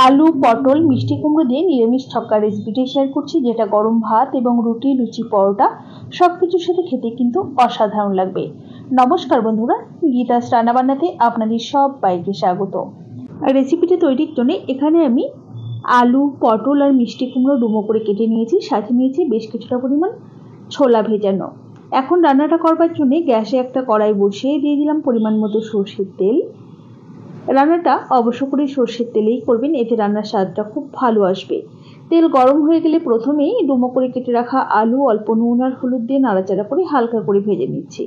আলু, পটল, মিষ্টি কুমড়ো দিয়ে নিরামিষ ছক্কা রেসিপিটি শেয়ার করছি, যেটা গরম ভাত এবং রুটি, লুচি, পরোটা সবকিছুর সাথে খেতে কিন্তু অসাধারণ লাগবে। নমস্কার বন্ধুরা, গীতাস রান্নাবান্নাতে আপনাদের সবাইকে স্বাগত। রেসিপিটি তৈরির জন্য এখানে আমি আলু, পটল আর মিষ্টি কুমড়ো ডুমো করে কেটে নিয়েছি, সাথে নিয়েছি বেশ কিছুটা পরিমাণ ছোলা ভেজানো। এখন রান্নাটা করবার জন্য গ্যাসে একটা কড়াই বসিয়ে দিয়ে দিলাম পরিমাণ মতো সরষের তেল। রান্নাটা অবশ্য করে সরষের তেলেই করবেন, এতে রান্নার স্বাদটা খুব ভালো আসবে। তেল গরম হয়ে গেলে প্রথমেই ডুমো করে কেটে রাখা আলু অল্প নুন আর হলুদ দিয়ে নাড়াচাড়া করে হালকা করে ভেজে নিচ্ছি।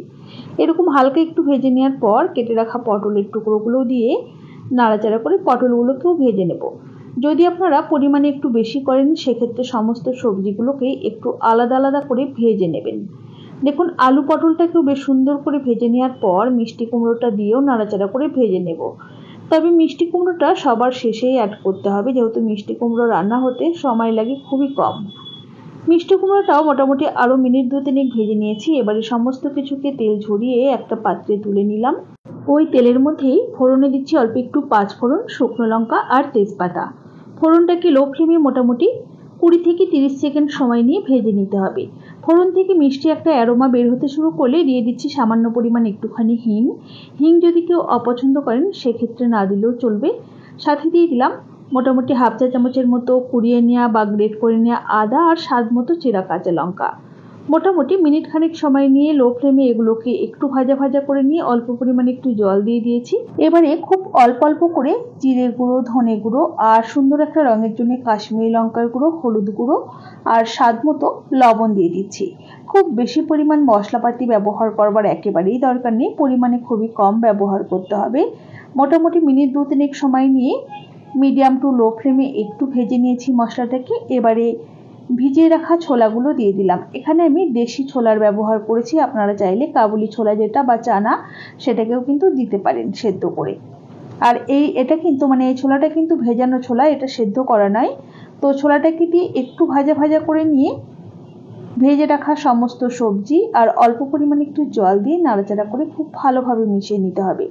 এরকম হালকা একটু ভেজে নেওয়ার পর কেটে রাখা পটলের টুকরোগুলো দিয়ে নাড়াচাড়া করে পটলগুলোকেও ভেজে নেব। যদি আপনারা পরিমাণে একটু বেশি করেন, সেক্ষেত্রে সমস্ত সবজিগুলোকে একটু আলাদা আলাদা করে ভেজে নেবেন। দেখুন, আলু পটলটাকেও বেশ সুন্দর করে ভেজে নেওয়ার পর মিষ্টি কুমড়োটা দিয়েও নাড়াচাড়া করে ভেজে নেব। তবে মিষ্টি কুমড়োটা সবার শেষেই অ্যাড করতে হবে, যেহেতু মিষ্টি কুমড়ো রান্না হতে সময় লাগে খুবই কম। মিষ্টি কুমড়োটাও মোটামুটি আরও মিনিট 2-3 ভেজে নিয়েছি। এবারে সমস্ত কিছুকে তেল ঝরিয়ে একটা পাত্রে তুলে নিলাম। ওই তেলের মধ্যেই ফোড়নে দিচ্ছি অল্প একটু 5 ফোড়ন, শুকনো লঙ্কা আর তেজপাতা। ফোড়নটাকে লো ফ্লেমে মোটামুটি 20 থেকে 30 সেকেন্ড সময় নিয়ে ভেজে নিতে হবে। ফোড়ন থেকে মিষ্টি একটা অ্যারোমা বের হতে শুরু করলে দিয়ে দিচ্ছি সামান্য পরিমাণ একটুখানি হিং। হিং যদি কেউ অপছন্দ করেন, সেক্ষেত্রে না দিলেও চলবে। সাথে দিয়ে দিলাম মোটামুটি হাফ চা চামচের মতো কুড়িয়ে নেওয়া বা গ্রেট করে নেওয়া আদা আর স্বাদ মতো চেরা কাঁচা লঙ্কা। মোটামুটি মিনিট খানেক সময় নিয়ে লো ফ্লেমে এগুলোকে একটু ভাজা ভাজা করে নিয়ে অল্প পরিমাণে একটু জল দিয়ে দিয়েছি। এবারে খুব অল্প অল্প করে জিরে গুঁড়ো, ধনে গুঁড়ো আর সুন্দর একটা রঙের জন্য কাশ্মীরি লঙ্কার গুঁড়ো, হলুদ গুঁড়ো আর স্বাদ মতো লবণ দিয়ে দিচ্ছি। খুব বেশি পরিমাণ মশলাপাতি ব্যবহার করবার একেবারেই দরকার নেই, পরিমাণে খুবই কম ব্যবহার করতে হবে। মোটামুটি মিনিট 2-3 সময় নিয়ে মিডিয়াম টু লো ফ্লেমে একটু ভেজে নিয়েছি মশলাটাকে। এবারে ভিজিয়ে রাখা ছোলাগুলো দিয়ে দিলাম। এখানে আমি দেশি ছোলার ব্যবহার করেছি, আপনারা চাইলে কাবুলি ছোলা যেটা বা চানা, সেটাকেও কিন্তু দিতে পারেন সেদ্ধ করে। আর এটা কিন্তু এই ছোলাটা কিন্তু ভেজানো ছোলা, এটা সেদ্ধ করা নয়। তো ছোলাটাকে দিয়ে একটু ভাজা ভাজা করে নিয়ে ভেজে রাখা সমস্ত সবজি আর অল্প পরিমাণে একটু জল দিয়ে নাড়াচাড়া করে খুব ভালোভাবে মিশিয়ে নিতে হবে।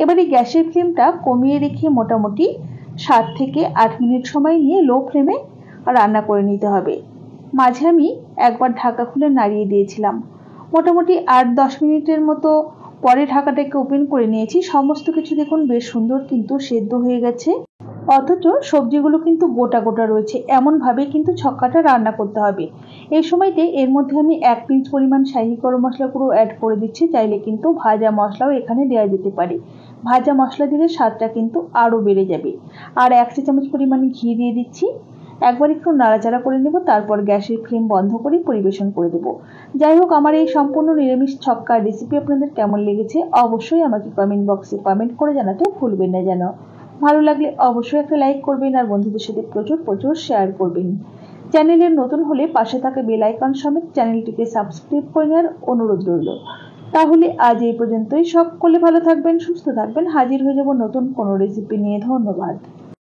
এবারে গ্যাসের ফ্লেমটা কমিয়ে রেখে মোটামুটি 7 থেকে 8 মিনিট সময় নিয়ে লো ফ্লেমে রান্না করে নিতে হবে। মাঝে আমি একবার ঢাকা খুলে নাড়িয়ে দিয়েছিলাম। মোটামুটি 8-10 মিনিটের মতো পরে ঢাকাটাকে ওপেন করে নিয়েছি। সমস্ত কিছু দেখুন বেশ সুন্দর কিন্তু সেদ্ধ হয়ে গেছে, অথচ সবজিগুলো কিন্তু গোটা গোটা রয়েছে। এমনভাবে কিন্তু ছক্কাটা রান্না করতে হবে। এই সময়তে এর মধ্যে আমি 1 পিঞ্চ পরিমাণ শাহি গরম মশলা গুঁড়ো অ্যাড করে দিচ্ছি। চাইলে কিন্তু ভাজা মশলাও এখানে দেওয়া যেতে পারে। ভাজা মশলা দিলে স্বাদটা কিন্তু আরও বেড়ে যাবে। আর 1 চা চামচ পরিমাণে ঘি দিয়ে দিচ্ছি। একবার একটু নাড়াচাড়া করে নেব, তারপর গ্যাসের ফ্লেম বন্ধ করে পরিবেশন করে দেব। যাই হোক, আমার এই সম্পূর্ণ নিরামিষ ছক্কার রেসিপি আপনাদের কেমন লেগেছে অবশ্যই আমাকে কমেন্ট বক্সে কমেন্ট করে জানাতে ভুলবেন না যেন। ভালো লাগলে অবশ্যই একটা লাইক করবেন আর বন্ধুদের সাথে প্রচুর প্রচুর শেয়ার করবেন। চ্যানেলের নতুন হলে পাশে থাকা বেল আইকন সমেত চ্যানেলটিকে সাবস্ক্রাইব করে নেওয়ার অনুরোধ রইল। তাহলে আজ এই পর্যন্তই। সকলে ভালো থাকবেন, সুস্থ থাকবেন। হাজির হয়ে যাব নতুন কোনো রেসিপি নিয়ে। ধন্যবাদ।